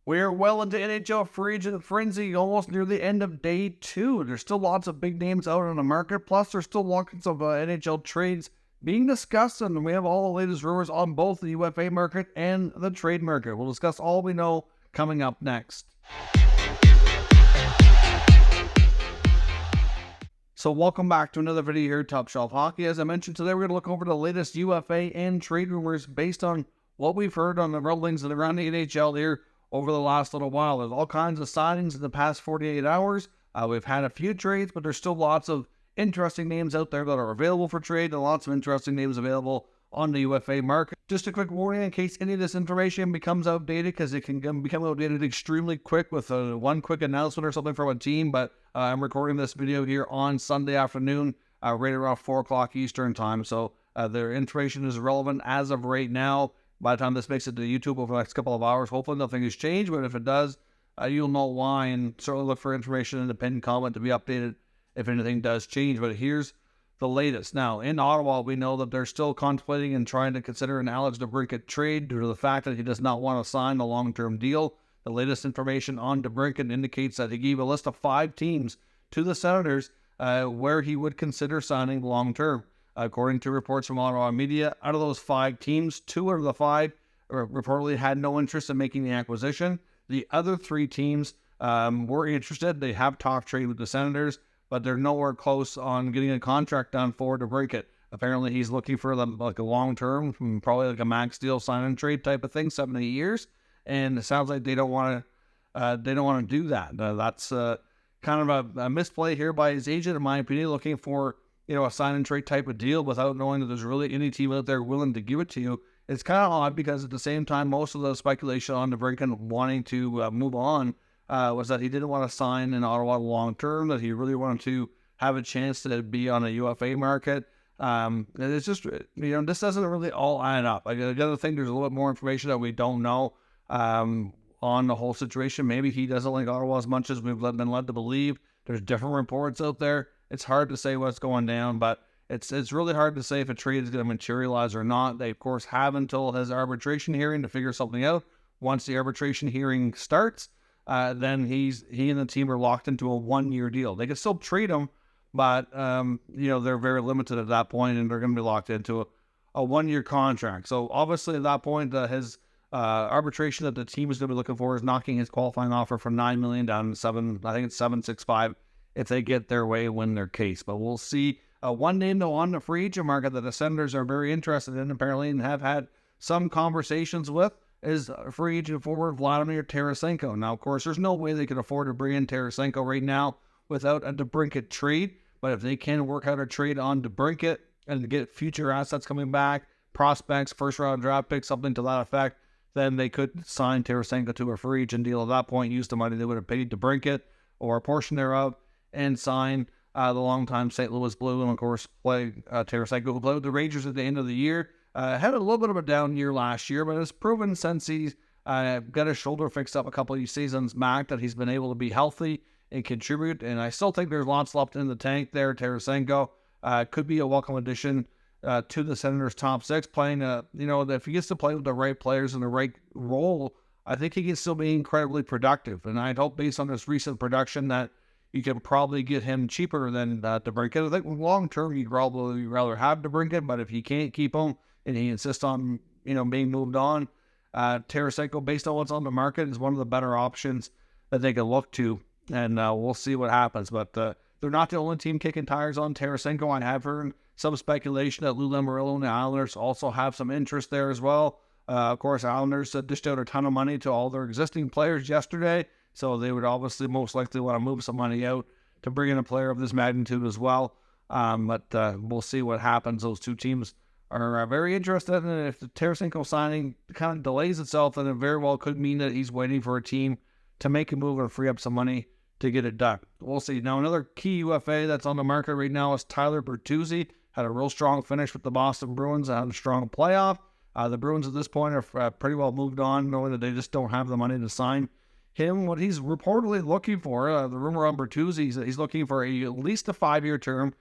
We're well into NHL free agent frenzy, almost near the end of day 2. There's still lots of big names out on the market, plus there's still lots of NHL trades being discussed, and we have all the latest rumors on both the UFA market and the trade market. We'll discuss all we know coming up next. So welcome back to another video here at Top Shelf Hockey. As I mentioned today, we're going to look over the latest UFA and trade rumors based on what we've heard on the rumblings and around the NHL here over the last little while. There's all kinds of signings in the past 48 hours. We've had a few trades, but there's still lots of interesting names out there that are available for trade and lots of interesting names available on the UFA market. Just a quick warning in case any of this information becomes outdated, because it can become outdated extremely quick with one quick announcement or something from a team. But I'm recording this video here on Sunday afternoon, right around 4 o'clock Eastern time. So their information is relevant as of right now. By the time this makes it to YouTube over the next couple of hours, hopefully nothing has changed, but if it does, you'll know why, and certainly look for information in the pinned comment to be updated if anything does change. But here's the latest. Now, in Ottawa, we know that they're still contemplating and trying to consider an Allred Debrincat trade due to the fact that he does not want to sign a long-term deal. The latest information on Debrincat indicates that he gave a list of 5 teams to the Senators where he would consider signing long-term. According to reports from Ottawa media, out of those 5 teams, 2 out of the 5 reportedly had no interest in making the acquisition. The other 3 teams were interested. They have talked trade with the Senators, but they're nowhere close on getting a contract done for Debrincat. Apparently, he's looking for them like a long-term, probably like a max deal, sign and trade type of thing, 7 to 8 years. And it sounds like they don't want to do that. That's kind of a misplay here by his agent, in my opinion, looking for a sign and trade type of deal without knowing that there's really any team out there willing to give it to you. It's kind of odd because at the same time, most of the speculation on Debrincat wanting to move on was that he didn't want to sign in Ottawa long term, that he really wanted to have a chance to be on a UFA market. And it's just, this doesn't really all add up. I gotta think there's a little bit more information that we don't know on the whole situation. Maybe he doesn't like Ottawa as much as we've been led to believe. There's different reports out there. It's hard to say what's going down, but it's really hard to say if a trade is going to materialize or not. They, of course, have until his arbitration hearing to figure something out. Once the arbitration hearing starts, then he and the team are locked into a 1-year deal. They can still trade him, but they're very limited at that point, and they're going to be locked into a 1-year contract. So obviously at that point, his arbitration that the team is going to be looking for is knocking his qualifying offer from $9 million down to $7.65 if they get their way, win their case. But we'll see. One name, though, on the free agent market that the Senators are very interested in, apparently, and have had some conversations with, is free agent forward Vladimir Tarasenko. Now, of course, there's no way they can afford to bring in Tarasenko right now without a Debrincat trade. But if they can work out a trade on Debrincat and get future assets coming back, prospects, first-round draft picks, something to that effect, then they could sign Tarasenko to a free agent deal. At that point, use the money they would have paid Debrincat or a portion thereof, and sign the longtime St. Louis Blue, and of course play Tarasenko, who played with the Rangers at the end of the year. Had a little bit of a down year last year, but has proven since he's got his shoulder fixed up a couple of seasons back that he's been able to be healthy and contribute. And I still think there's lots left in the tank there. Tarasenko could be a welcome addition to the Senators' top 6. Playing, if he gets to play with the right players in the right role, I think he can still be incredibly productive. And I'd hope, based on this recent production, that you can probably get him cheaper than Debrincat. I think long term you'd probably rather have Debrincat, but if you can't keep him and he insists on being moved on, Tarasenko, based on what's on the market, is one of the better options that they can look to, and we'll see what happens. But they're not the only team kicking tires on Tarasenko. I have heard some speculation that Lou Lamoriello and the Islanders also have some interest there as well. Of course, Islanders dished out a ton of money to all their existing players yesterday, so they would obviously most likely want to move some money out to bring in a player of this magnitude as well. But we'll see what happens. Those two teams are very interested, and if the Tarasenko signing kind of delays itself, then it very well could mean that he's waiting for a team to make a move and free up some money to get it done. We'll see. Now, another key UFA that's on the market right now is Tyler Bertuzzi. Had a real strong finish with the Boston Bruins and had a strong playoff. The Bruins at this point are pretty well moved on, knowing that they just don't have the money to sign him. What he's reportedly looking for, the rumor on Bertuzzi is that he's looking for at least a 5-year term,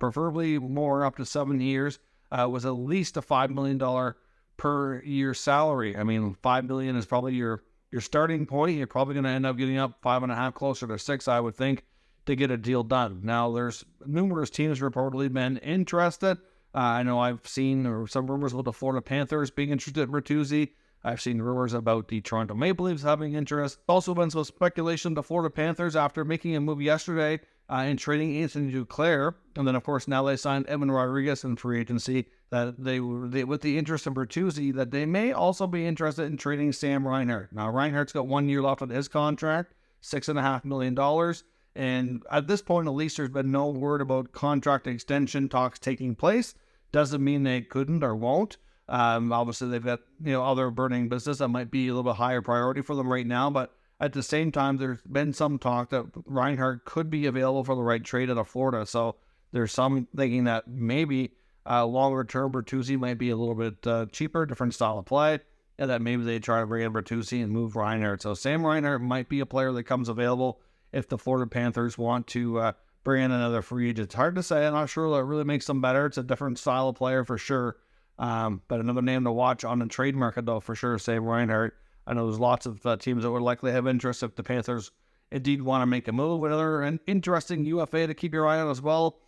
preferably more, up to 7 years, with at least a $5 million per year salary. I mean, $5 million is probably your your starting point, you're probably going to end up getting up 5.5, closer to 6, I would think, to get a deal done. Now, there's numerous teams reportedly been interested. I know I've seen some rumors about the Florida Panthers being interested in Bertuzzi. I've seen rumors about the Toronto Maple Leafs having interest. Also been some speculation the Florida Panthers, after making a move yesterday and trading Anthony Duclair, and then of course now they signed Evan Rodriguez in free agency, that they with the interest in Bertuzzi, that they may also be interested in trading Sam Reinhart. Now Reinhart's got 1 year left on his contract, $6.5 million. And at this point, at least, there's been no word about contract extension talks taking place. Doesn't mean they couldn't or won't. Obviously, they've got other burning business that might be a little bit higher priority for them right now. But at the same time, there's been some talk that Reinhart could be available for the right trade out of Florida. So there's some thinking that maybe longer term Bertuzzi might be a little bit cheaper, different style of play, and that maybe they try to bring in Bertuzzi and move Reinhart. So Sam Reinhart might be a player that comes available if the Florida Panthers want to bring in another free agent. It's hard to say. I'm not sure that really makes them better. It's a different style of player for sure. But another name to watch on the trade market, though, for sure, Sam Reinhart. I know there's lots of teams that would likely have interest if the Panthers indeed want to make a move. Another interesting UFA to keep your eye on as well.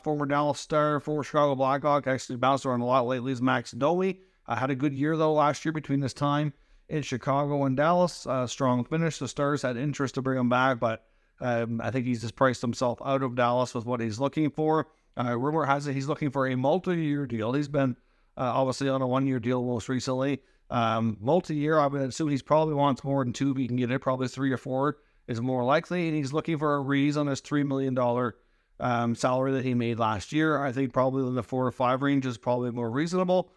Former Dallas Star, former Chicago Blackhawk, actually bounced around a lot lately, is Max Domi. Had a good year, though, last year between this time in Chicago and Dallas. Strong finish. The Stars had interest to bring him back, but I think he's just priced himself out of Dallas with what he's looking for. Rumor has it he's looking for a multi-year deal. He's been obviously on a 1 year deal most recently. Multi-year, I would assume he's probably wants more than 2 if he can get it. Probably 3 or 4 is more likely, and he's looking for a raise on his $3 million salary that he made last year. I think probably in the 4 or 5 range is probably more reasonable.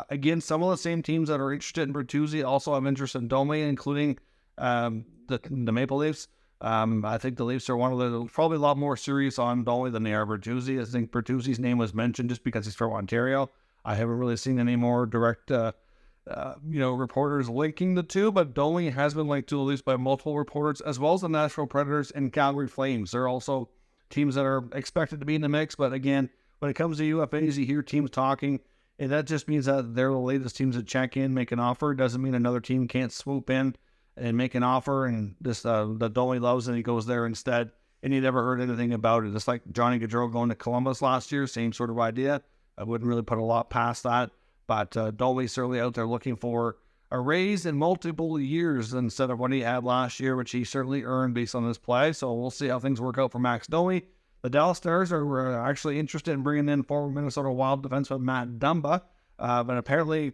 Again, some of the same teams that are interested in Bertuzzi also have interest in Domi, including the Maple Leafs. I think the Leafs are one of the probably a lot more serious on Domi than they are Bertuzzi. I think Bertuzzi's name was mentioned just because he's from Ontario. I haven't really seen any more direct, reporters linking the two, but Domi has been linked to the Leafs by multiple reporters, as well as the Nashville Predators and Calgary Flames. They're also teams that are expected to be in the mix, but again, when it comes to UFAs, you hear teams talking, and that just means that they're the latest teams to check in, make an offer. It doesn't mean another team can't swoop in and make an offer, and this the Domi loves and he goes there instead, and you never heard anything about it. Just like Johnny Gaudreau going to Columbus last year, same sort of idea. I wouldn't really put a lot past that, but Domi's certainly out there looking for a raise in multiple years instead of what he had last year, which he certainly earned based on his play. So we'll see how things work out for Max Domi. The Dallas Stars are actually interested in bringing in former Minnesota Wild defenseman Matt Dumba, but apparently,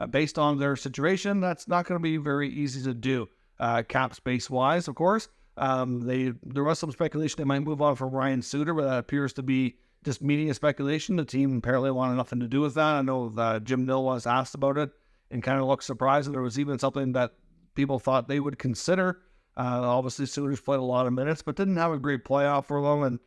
based on their situation, that's not going to be very easy to do, cap space-wise, of course. There was some speculation they might move on from Ryan Suter, but that appears to be just media speculation. The team apparently wanted nothing to do with that. I know Jim Nill was asked about it and kind of looked surprised that there was even something that people thought they would consider. Obviously, Suter's played a lot of minutes, but didn't have a great playoff for them, and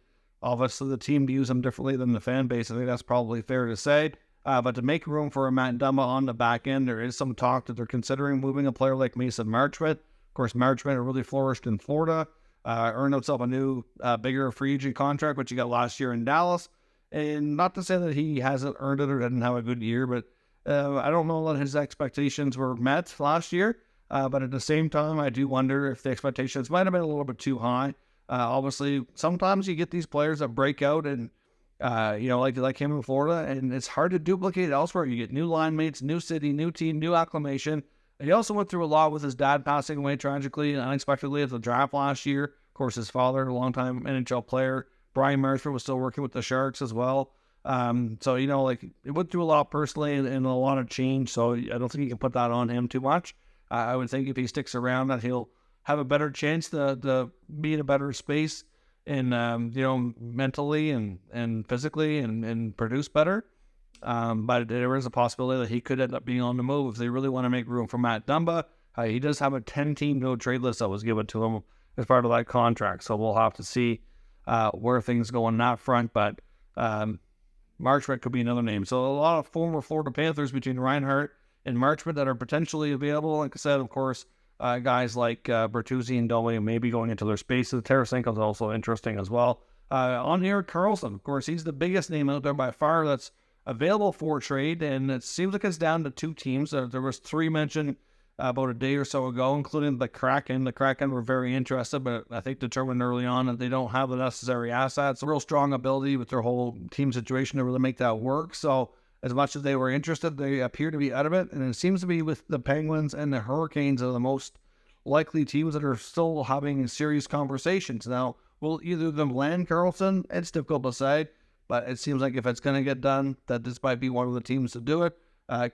obviously the team views him differently than the fan base. I think that's probably fair to say. But to make room for a Matt Dumba on the back end, there is some talk that they're considering moving a player like Mason Marchment. Of course, Marchment really flourished in Florida, earned himself a new, bigger free agent contract, which he got last year in Dallas. And not to say that he hasn't earned it or didn't have a good year, but I don't know that his expectations were met last year. But at the same time, I do wonder if the expectations might have been a little bit too high. Obviously, sometimes you get these players that break out and like him in Florida, and it's hard to duplicate elsewhere. You get new line mates, new city, new team, new acclimation. He also went through a lot with his dad passing away tragically and unexpectedly at the draft last year. Of course, his father, a longtime NHL player, Brian Marshall, was still working with the Sharks as well. So it went through a lot personally and a lot of change. So I don't think you can put that on him too much. I would think if he sticks around, that he'll have a better chance to be in a better space and mentally and physically and produce better. But there is a possibility that he could end up being on the move if they really want to make room for Matt Dumba. He does have a 10-team no-trade list that was given to him as part of that contract. So we'll have to see where things go on that front. But Marchment could be another name. So a lot of former Florida Panthers between Reinhart and Marchment that are potentially available. Like I said, of course, guys like Bertuzzi and Domi may be going into their spaces. Tarasenko is also interesting as well. On Erik Karlsson, of course, he's the biggest name out there by far that's available for trade, and it seems like it's down to 2 teams. There was 3 mentioned about a day or so ago, including the Kraken. The Kraken were very interested, but I think determined early on that they don't have the necessary assets, a real strong ability with their whole team situation to really make that work. So as much as they were interested, they appear to be out of it. And it seems to be with the Penguins and the Hurricanes are the most likely teams that are still having serious conversations. Now, will either of them land Karlsson? It's difficult to say, but it seems like if it's going to get done, that this might be one of the teams to do it.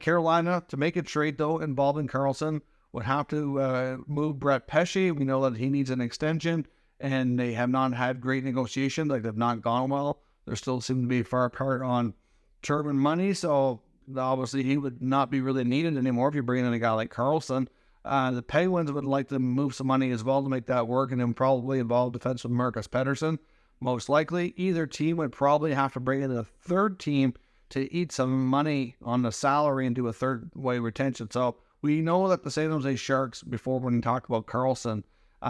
Carolina, to make a trade, though, involving Karlsson, would have to move Brett Pesce. We know that he needs an extension, and they have not had great negotiations. Like, they've not gone well. They still seem to be far apart on term and money, so obviously he would not be really needed anymore if you bring in a guy like Karlsson. The Penguins would like to move some money as well to make that work, and then probably involve defenseman Marcus Pettersson. Most likely, either team would probably have to bring in a third team to eat some money on the salary and do a third-way retention. So we know that the San Jose Sharks, before when we talked about Karlsson,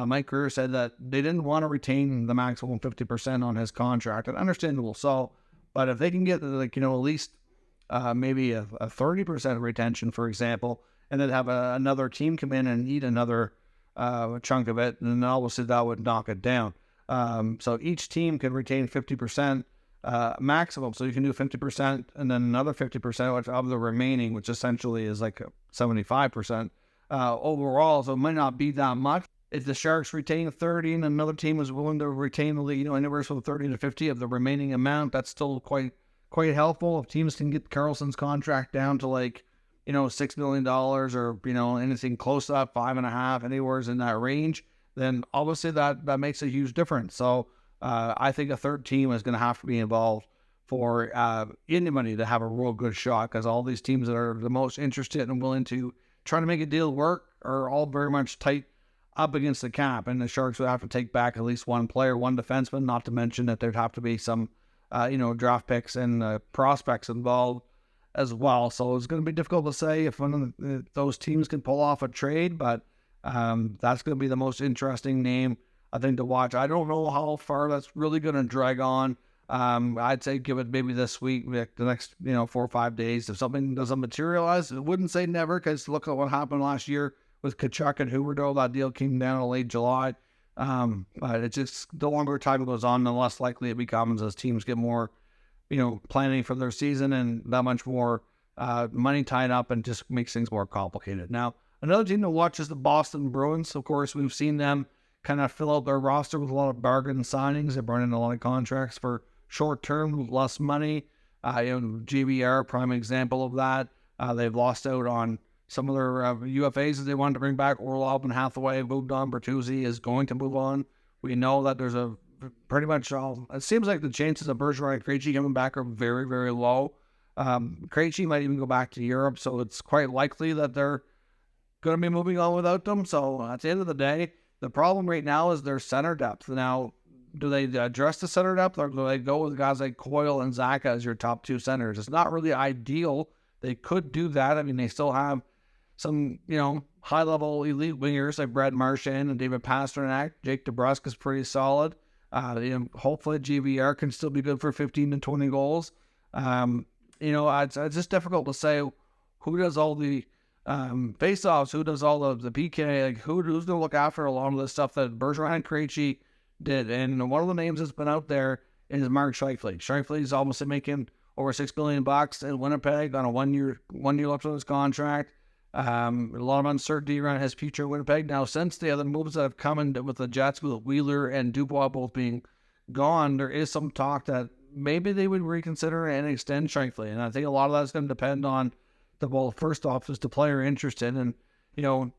Mike Grier said that they didn't want to retain the maximum 50% on his contract, and understandable so. But if they can get, like, at least maybe a 30% retention, for example, and then have another team come in and eat another chunk of it, then obviously that would knock it down. So each team can retain 50% maximum. So you can do 50% and then another 50% of the remaining, which essentially is like 75% overall. So it might not be that much. If the Sharks retain 30 and another team is willing to retain anywhere from 30 to 50 of the remaining amount, that's still quite helpful. If teams can get Karlsson's contract down to $6 million or, anything close to that, 5.5, anywhere in that range, then obviously that makes a huge difference. So I think a third team is going to have to be involved for anybody to have a real good shot, because all these teams that are the most interested and willing to try to make a deal work are all very much tight up against the cap, and the Sharks would have to take back at least one player, one defenseman, not to mention that there'd have to be some, draft picks and prospects involved as well. So it's going to be difficult to say if one of those teams can pull off a trade, but that's going to be the most interesting name, I think, to watch. I don't know how far that's really going to drag on. I'd say give it maybe this week, the next 4 or 5 days. If something doesn't materialize, I wouldn't say never, because look at what happened last year with Tkachuk and Huberdeau. That deal came down in late July. But it's just, the longer time goes on, the less likely it becomes as teams get more, planning for their season and that much more money tied up, and just makes things more complicated. Now, another team to watch is the Boston Bruins. Of course, we've seen them kind of fill out their roster with a lot of bargain signings. They brought in a lot of contracts for short term with less money. GBR, prime example of that. They've lost out on some of their UFAs that they wanted to bring back. Orlov and Hathaway moved on. Bertuzzi is going to move on. We know that there's a pretty much all. It seems like the chances of Bergeron and Krejci coming back are very, very low. Krejci might even go back to Europe, so it's quite likely that they're going to be moving on without them. So at the end of the day, the problem right now is their center depth. Now, do they address the center depth, or do they go with guys like Coyle and Zaka as your top two centers? It's not really ideal. They could do that. I mean, they still have some, high-level elite wingers like Brad Marchand and David Pastrnak. Jake DeBrusk is pretty solid. Hopefully GVR can still be good for 15 to 20 goals. It's just difficult to say who does all the face-offs, who does all of the PK, like who's going to look after a lot of the stuff that Bergeron and Krejci did. And one of the names that's been out there is Mark Scheifele. Scheifele's almost making over $6 billion in Winnipeg on a one year left on his contract. A lot of uncertainty around his future in Winnipeg. Now, since the other moves that have come in with the Jets, with Wheeler and Dubois both being gone, there is some talk that maybe they would reconsider and extend Scheifele. And I think a lot of that's going to depend on first off, is the player interested, and,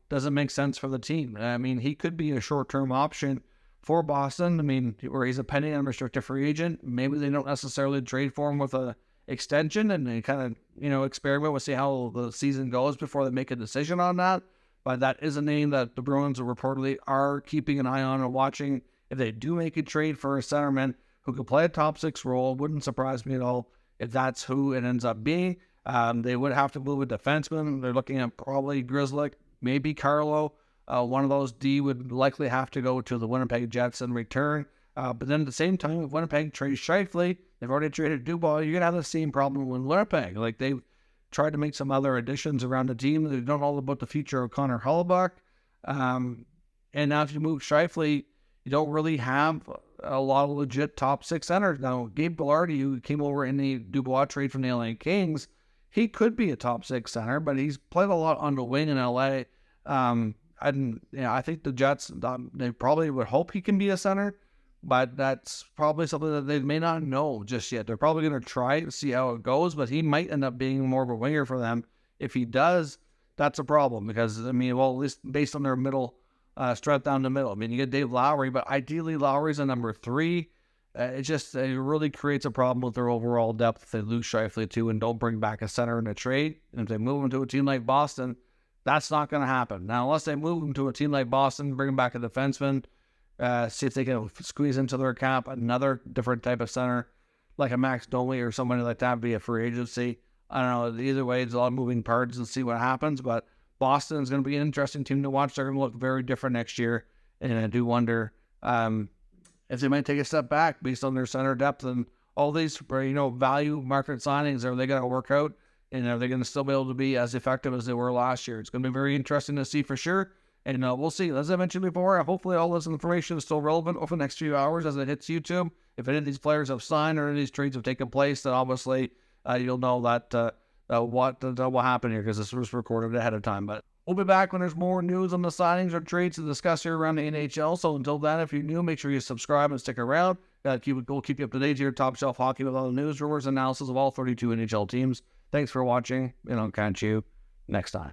does it make sense for the team? I mean, he could be a short-term option for Boston. I mean, where he's a pending unrestricted free agent. Maybe they don't necessarily trade for him with a extension, and they kind of, experiment with see how the season goes before they make a decision on that. But that is a name that the Bruins reportedly are keeping an eye on and watching. If they do make a trade for a centerman who could play a top six role, wouldn't surprise me at all if that's who it ends up being. They would have to move a defenseman. They're looking at probably Grzelcyk, maybe Carlo. One of those D would likely have to go to the Winnipeg Jets in return. But then at the same time, if Winnipeg trades Scheifele, they've already traded Dubois, you're going to have the same problem with Winnipeg. Like, they tried to make some other additions around the team. They don't know about the future of Connor Hellebuyck. And now if you move Scheifele, you don't really have a lot of legit top 6 centers. Now, Gabe Vilardi, who came over in the Dubois trade from the LA Kings, he could be a top 6 center, but he's played a lot on the wing in LA. I think the Jets, they probably would hope he can be a center, but that's probably something that they may not know just yet. They're probably going to try to see how it goes, but he might end up being more of a winger for them. If he does, that's a problem because, at least based on their middle strength down the middle. You get Dave Lowry, but ideally Lowry's a number 3. It really creates a problem with their overall depth if they lose Scheifele too and don't bring back a center in a trade. And if they move him to a team like Boston, that's not going to happen. Now, unless they move him to a team like Boston, bring him back a defenseman, see if they can squeeze into their cap another different type of center, like a Max Domi or somebody like that via free agency. I don't know. Either way, it's a lot of moving parts and see what happens. But Boston is going to be an interesting team to watch. They're going to look very different next year. And I do wonder if they might take a step back based on their center depth and all these, value market signings. Are they going to work out? And are they going to still be able to be as effective as they were last year? It's going to be very interesting to see for sure. And we'll see. As I mentioned before, hopefully all this information is still relevant over the next few hours as it hits YouTube. If any of these players have signed or any of these trades have taken place, then obviously you'll know that what will happen here because this was recorded ahead of time. But we'll be back when there's more news on the signings or trades to discuss here around the NHL. So until then, if you're new, make sure you subscribe and stick around. We'll keep you up to date here, Top Shelf Hockey, with all the news, rumors, analysis of all 32 NHL teams. Thanks for watching, and I'll catch you next time.